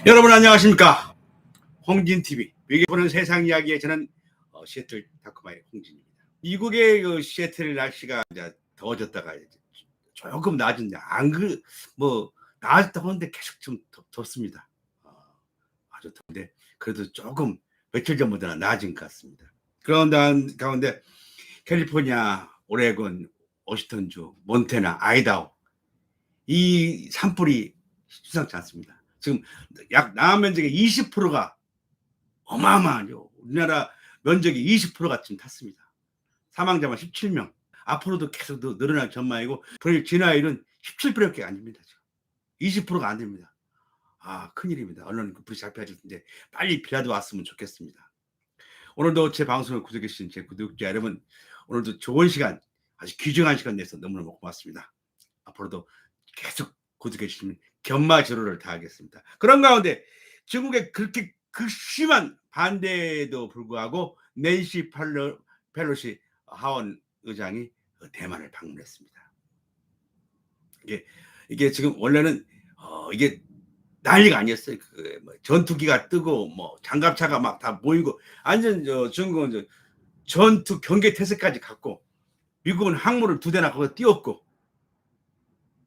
여러분 안녕하십니까? 홍진TV 미국에 보는 세상 이야기에 저는 시애틀 다크마의 홍진입니다. 미국의 그 시애틀 날씨가 이제 더워졌다가 이제 조금 나아졌는데 뭐 나아졌다고 하는데 계속 좀 덥습니다. 아주 더운데 그래도 조금 며칠 전보다는 나아진 것 같습니다. 그런 가운데 캘리포니아, 오레곤, 워싱턴주, 몬태나, 아이다호 이 산불이 심상치 않습니다. 지금 약 남한 면적의 20%가 어마어마하죠. 우리나라 면적이 20%가 지금 탔습니다. 사망자만 17명. 앞으로도 계속 늘어날 전망이고 진화율은 17%밖에 안 됩니다. 지금 20%가 안 됩니다. 큰일입니다. 언론 불이 잡혀야 될 텐데 빨리 비라도 왔으면 좋겠습니다. 오늘도 제 방송을 구독해 주신 제 구독자 여러분, 오늘도 좋은 시간, 아주 귀중한 시간 내서 너무너무 고맙습니다. 앞으로도 계속 구독해 주시면 견마저로를 다하겠습니다. 그런 가운데 중국의 그렇게 극심한 반대에도 불구하고 낸시 펠로시 하원 의장이 대만을 방문했습니다. 이게 지금 원래는 이게 난리가 아니었어요. 뭐 전투기가 뜨고 뭐 장갑차가 막 다 모이고 완전 중국은 전투 경계 태세까지 갔고 미국은 항모를 2대나 거기서 띄웠고.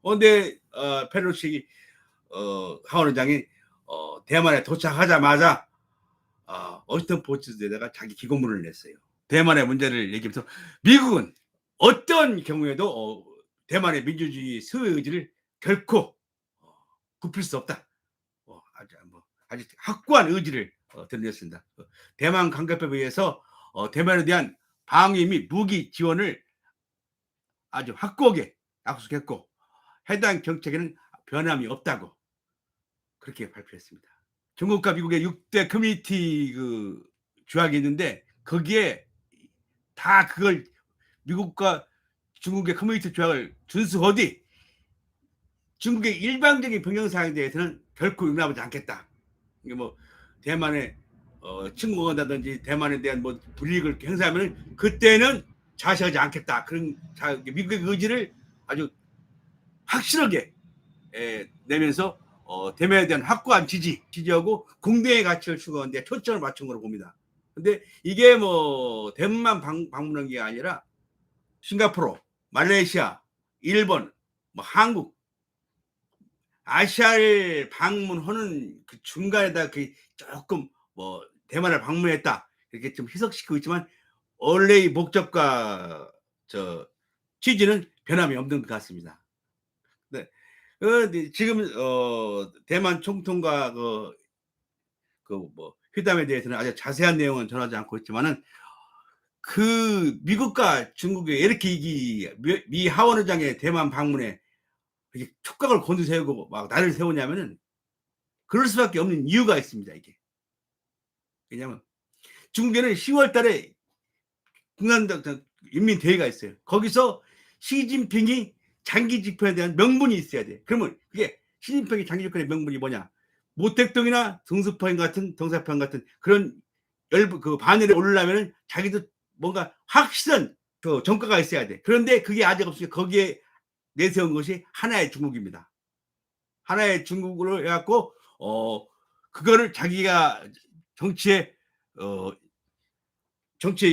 근데 펠로시 하원 의장이 대만에 도착하자마자 워싱턴 포스트에다가 자기 기고문을 냈어요. 대만의 문제를 얘기하면서 미국은 어떤 경우에도 대만의 민주주의 수호 의지를 결코 굽힐 수 없다. 아주 확고한 의지를 드러냈습니다. 대만 관계법에 의해서 대만에 대한 방위 및 무기 지원을 아주 확고하게 약속했고 해당 정책에는 변함이 없다고 그렇게 발표했습니다. 중국과 미국의 6대 커뮤니티 조약이 있는데 거기에 다 그걸 미국과 중국의 커뮤니티 조약을 준수하되 중국의 일방적인 변경사항에 대해서는 결코 용납하지 않겠다. 이게 뭐 대만에 침공한다든지 대만에 대한 뭐 불이익을 행사하면 그때는 자시하지 않겠다. 그런 미국의 의지를 아주 확실하게 내면서 대만에 대한 확고한 지지하고 공동의 가치를 추구하는데 초점을 맞춘 걸로 봅니다. 근데 이게 뭐 대만만 방문한 게 아니라 싱가포르, 말레이시아, 일본, 뭐 한국, 아시아를 방문하는 그 중간에다 조금 뭐 대만을 방문했다 이렇게 좀 희석시키고 있지만 원래의 목적과 취지는 변함이 없는 것 같습니다. 네. 지금 대만 총통과 뭐 회담에 대해서는 아주 자세한 내용은 전하지 않고 있지만은 미국과 중국의 이렇게 미 하원 의장의 대만 방문에 이렇게 촉각을 곤두세우고 막 날을 세우냐면은 그럴 수밖에 없는 이유가 있습니다. 이게 왜냐하면 중국에는 10월 달에 인민대회가 있어요. 거기서 시진핑이 장기 집권에 대한 명분이 있어야 돼. 그러면 그게 시진핑의 장기 집권의 명분이 뭐냐? 모택동이나 동서평 같은 그런 반열에 오르려면 자기도 뭔가 확실한 정가가 있어야 돼. 그런데 그게 아직 없으니까 거기에 내세운 것이 하나의 중국입니다. 하나의 중국으로 해갖고 그거를 자기가 정치의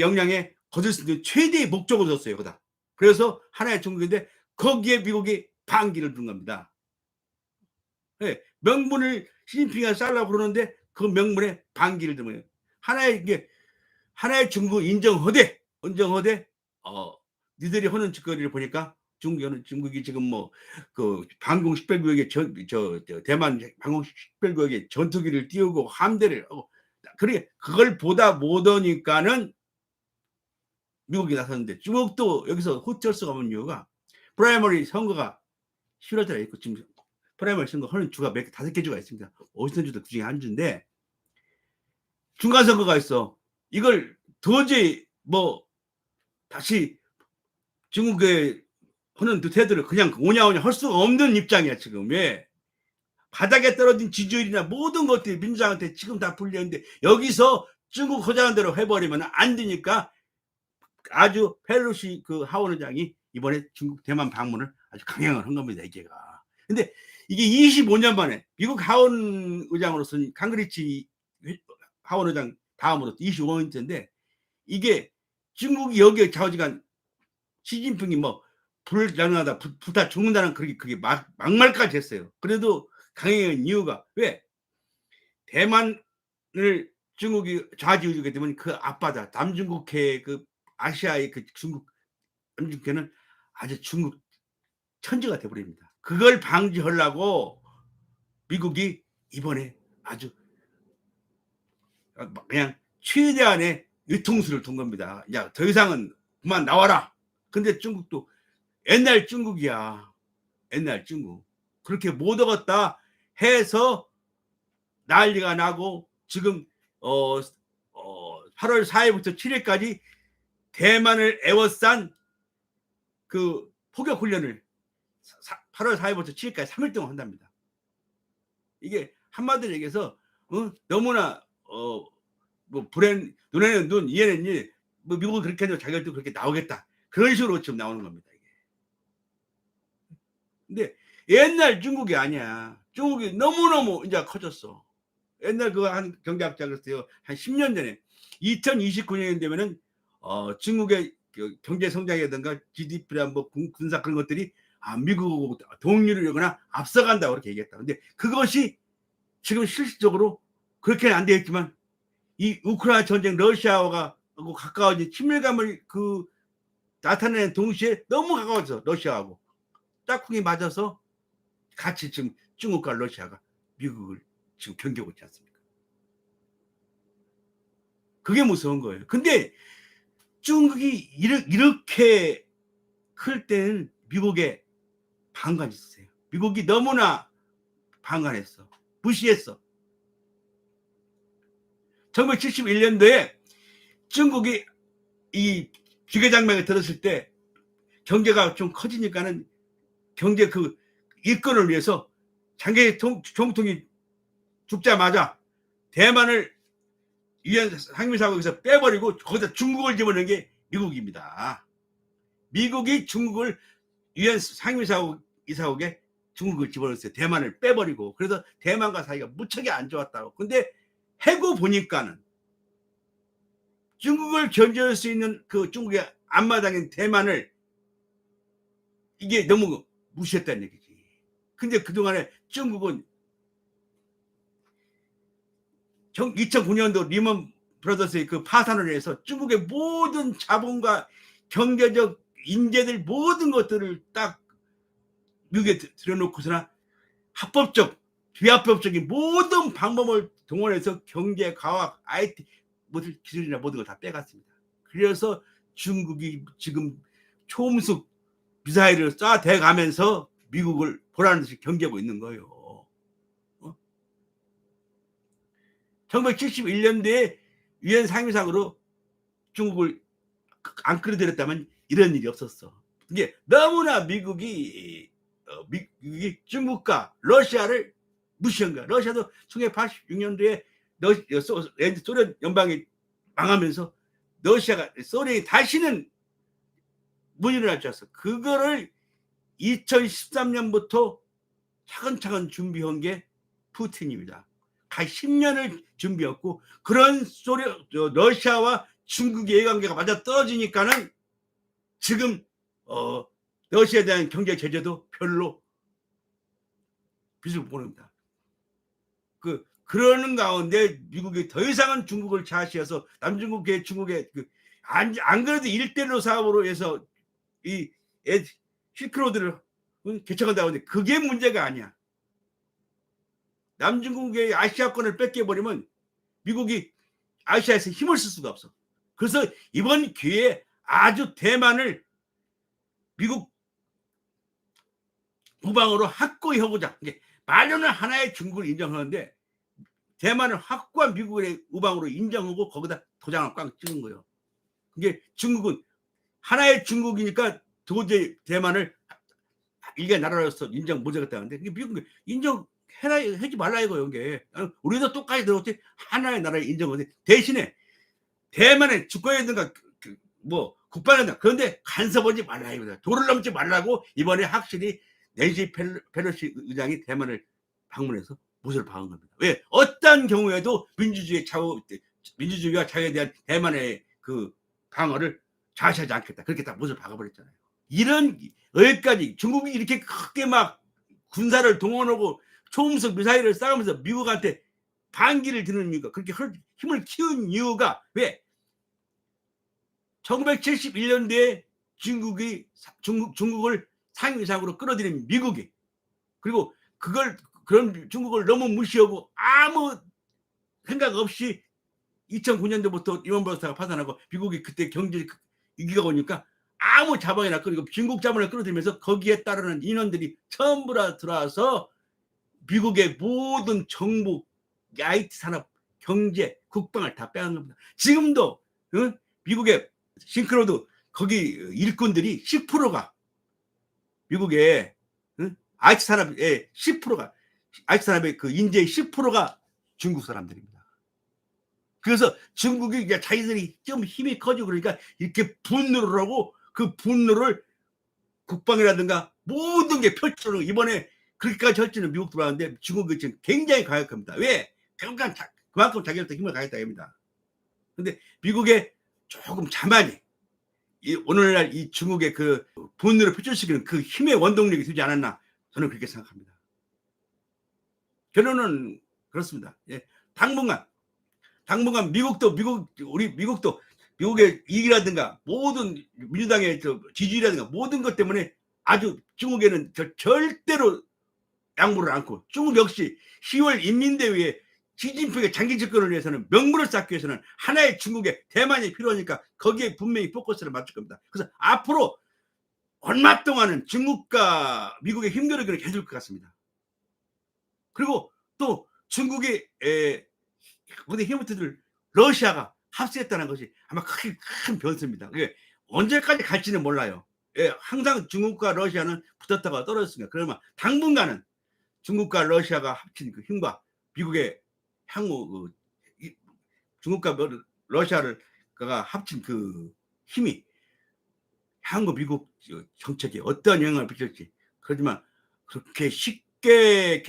역량에 거둘 수 있는 최대의 목적으로 뒀어요. 그다. 그래서 하나의 중국인데 거기에 미국이 반기를 둔 겁니다. 네, 명분을 시진핑이 쌓으려고 그러는데 그 명분에 반기를 둔 거예요. 하나의 중국 인정허대 니들이 하는 짓거리를 보니까 중국이 지금 뭐 방공 식별구역에 대만 방공 식별구역에 전투기를 띄우고 함대를 하고 그걸 보다 못하니까는 미국이 나섰는데 중국도 여기서 호쩔 수가 없는 이유가 프라이머리 선거가 10월 달에 있고 지금 프라이머리 선거 하는 주가 5개 주가 있습니다. 워싱턴주도 그중에 한 주인데 중간 선거가 있어. 이걸 도저히 뭐 다시 중국의 하는 태도를 그냥 오냐오냐 할 수가 없는 입장이야 지금. 왜? 바닥에 떨어진 지지율이나 모든 것들이 민주당한테 지금 다 불리는데 여기서 중국 허장한 대로 해버리면 안 되니까 아주 펠로시 하원 의장이 이번에 중국 대만 방문을 아주 강행을 한 겁니다. 이게가. 근데 이게 25년 만에 미국 하원 의장으로서는 강그리치 하원 의장 다음으로 25년째인데 이게 중국이 여기에 좌우지간 시진핑이 뭐 불장난하다 불타 죽는다는 그게 막말까지 했어요. 그래도 강행한 이유가 왜? 대만을 중국이 좌지우지게 되면 그 앞바다 남중국해 그 아시아의 그 중국 남중국해는 아주 중국 천지가 돼버립니다. 그걸 방지하려고 미국이 이번에 아주 그냥 최대한의 유통수를 둔 겁니다. 야, 더 이상은 그만 나와라. 근데 중국도 옛날 중국이야. 옛날 중국. 그렇게 못 얻었다 해서 난리가 나고 지금 8월 4일부터 7일까지 대만을 에워싼 그 포격 훈련을 8월 4일부터 7일까지 3일 동안 한답니다. 이게 한마디로 얘기해서 너무나 뭐 눈에는 눈, 이에는 이, 뭐 미국은 그렇게 해도 자기들도 그렇게 나오겠다. 그런 식으로 지금 나오는 겁니다. 이게. 근데 옛날 중국이 아니야. 중국이 너무너무 이제 커졌어. 옛날 그 한 경제학자 그랬어요. 한 10년 전에 2029년 되면은 중국의 그 경제 성장이라든가 GDP랑 뭐 군사 그런 것들이 미국하고 동률을 이거나 앞서간다고 그렇게 얘기했다. 근데 그것이 지금 실질적으로 그렇게는 안 되겠지만 이 우크라이나 전쟁 러시아와 가까워진 친밀감을 그 나타내는 동시에 너무 가까워져 러시아하고 짝꿍이 맞아서 같이 지금 중국과 러시아가 미국을 지금 견디고 있지 않습니까? 그게 무서운 거예요. 근데 중국이 이렇게 클 때는 미국에 방관이 있었어요. 미국이 너무나 방관했어. 무시했어. 1971년도에 중국이 이 기계장벽에 들었을 때 경제가 좀 커지니까는 경제 그 일꾼을 위해서 장기 총통이 죽자마자 대만을 유엔 상임이사국에서 빼버리고 거기다 중국을 집어넣은 게 미국입니다. 미국이 중국을 유엔 상임이사국에 중국을 집어넣었어요. 대만을 빼버리고. 그래서 대만과 사이가 무척이 안 좋았다고. 근데 해고 보니까는 중국을 견제할 수 있는 그 중국의 앞마당인 대만을 이게 너무 무시했다는 얘기지. 근데 그동안에 중국은 2009년도 리먼 브라더스의 그 파산을 해서 중국의 모든 자본과 경제적 인재들 모든 것들을 딱 미국에 들여놓고서나 합법적 비합법적인 모든 방법을 동원해서 경제, 과학, IT 모든 기술이나 모든 걸 다 빼갔습니다. 그래서 중국이 지금 초음속 미사일을 쏴대가면서 미국을 보라는 듯이 경계하고 있는 거예요. 1971년도에 유엔 상임상으로 중국을 안 끌어들였다면 이런 일이 없었어. 이게 너무나 미국이 중국과 러시아를 무시한 거야. 러시아도 1986년도에 소련 연방이 망하면서 소련이 다시는 못 일어날 줄 알았어. 그거를 2013년부터 차근차근 준비한 게 푸틴입니다. 가 10년을 준비했고 그런 러시아와 중국의 이해관계가 맞아 떨어지니까는 지금 러시아에 대한 경제 제재도 별로 빛을 못 보냅니다. 그러는 가운데 미국이 더 이상은 중국을 좌시해서 남중국해 중국의 안 그래도 1대1 사업으로 해서 이 실크로드를 개척한다고 하는데 그게 문제가 아니야. 남중국의 아시아권을 뺏겨버리면 미국이 아시아에서 힘을 쓸 수가 없어. 그래서 이번 기회에 아주 대만을 미국 우방으로 확고히 하고자. 말로는 하나의 중국을 인정하는데 대만을 확고한 미국의 우방으로 인정하고 거기다 도장을 꽉 찍은 거예요. 이게 중국은 하나의 중국이니까 도저히 대만을 일개 나라로서 인정 못하겠다는데 미국은 인정하지 말라 이거예요. 이게 우리도 똑같이 들었지 하나의 나라를 인정하는데 대신에 대만의 주권이든가 뭐 국방이든가 그런데 간섭하지 말라 이거다. 도를 넘지 말라고 이번에 확실히 낸시 펠로시 의장이 대만을 방문해서 못을 박은 겁니다. 왜? 어떤 경우에도 민주주의와 자유에 대한 대만의 그 방어를 좌시하지 않겠다. 그렇게 딱 못을 박아버렸잖아요. 이런 여기까지 중국이 이렇게 크게 막 군사를 동원하고 초음속 미사일을 쏴가면서 미국한테 반기를 드는 이유가, 그렇게 힘을 키운 이유가 왜? 1971년도에 중국을 상위상으로 끌어들인 미국이, 그리고 그런 중국을 너무 무시하고 아무 생각 없이 2009년도부터 리먼 브러스가 파산하고 미국이 그때 경제 위기가 오니까 아무 자본이나 끌고 중국 자본을 끌어들이면서 거기에 따르는 인원들이 전부 다 들어와서 미국의 모든 정부, IT 산업, 경제, 국방을 다 빼앗는 겁니다. 지금도 미국의 싱크로드 거기 일꾼들이 10%가 미국의 IT 산업의 10%가 IT 산업의 그 인재의 10%가 중국 사람들입니다. 그래서 중국이 이제 자기들이 좀 힘이 커지고 그러니까 이렇게 분노를 하고 그 분노를 국방이라든가 모든 게 펼쳐놓은, 이번에 그렇게까지 할지는 미국 들어왔는데 중국이 지금 굉장히 강력합니다. 왜? 그만큼 자기한테 힘을 가했다 합니다. 근데 미국의 조금 자만이 오늘날 이 중국의 그 분노를 표출시키는 그 힘의 원동력이 되지 않았나, 저는 그렇게 생각합니다. 결론은 그렇습니다. 예. 당분간 미국의 이익이라든가 모든 민주당의 지지율이라든가 모든 것 때문에 아주 중국에는 절대로 양보를 않고, 중국 역시 10월 인민대회에 시진핑의 장기 집권을 위해서는, 명분을 쌓기 위해서는 하나의 중국의 대만이 필요하니까 거기에 분명히 포커스를 맞출 겁니다. 그래서 앞으로 얼마 동안은 중국과 미국의 힘겨루기를 해줄 것 같습니다. 그리고 또 중국의 모든 힘부터들 러시아가 합세했다는 것이 아마 크게 큰 변수입니다. 그게 언제까지 갈지는 몰라요. 예, 항상 중국과 러시아는 붙었다가 떨어졌습니다. 그러면 당분간은 중국과 러시아가 합친 그 힘과 미국의 향후 중국과 러시아가 합친 그 힘이 향후 미국 정책에 어떤 영향을 미칠지. 그렇지만 그렇게 쉽게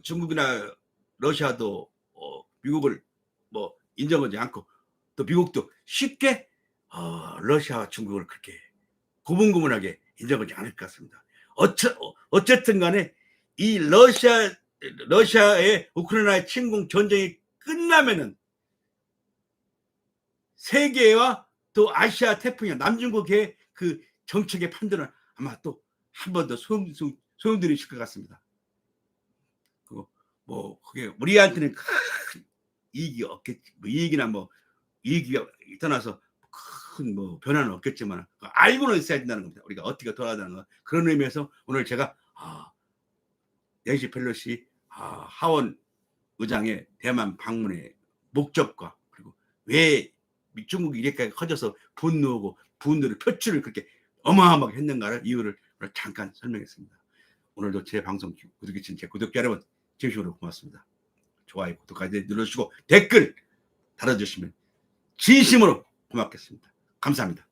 중국이나 러시아도 미국을 뭐 인정하지 않고, 또 미국도 쉽게 러시아와 중국을 그렇게 고분고분하게 인정하지 않을 것 같습니다. 어쨌든 간에 이 러시아의 우크라이나의 침공 전쟁이 끝나면은 세계와 또 아시아 태평양 남중국의 그 정책의 판도는 아마 또 한 번 더 소용돌이실 것 같습니다. 뭐 그게 우리한테는 큰 이익이 없겠지. 뭐 이익이나 뭐 이익이 떠나서 큰 뭐 변화는 없겠지만 알고는 있어야 된다는 겁니다. 우리가 어떻게 돌아야 되는 거. 그런 의미에서 오늘 제가 낸시 펠로시 하원 의장의 대만 방문의 목적과, 그리고 왜 중국이 이렇게 커져서 분노를 표출을 그렇게 어마어마하게 했는가를 이유를 잠깐 설명했습니다. 오늘도 제 방송 구독해주신 제 구독자 여러분 진심으로 고맙습니다. 좋아요, 구독까지 눌러주시고 댓글 달아주시면 진심으로 고맙겠습니다. 감사합니다.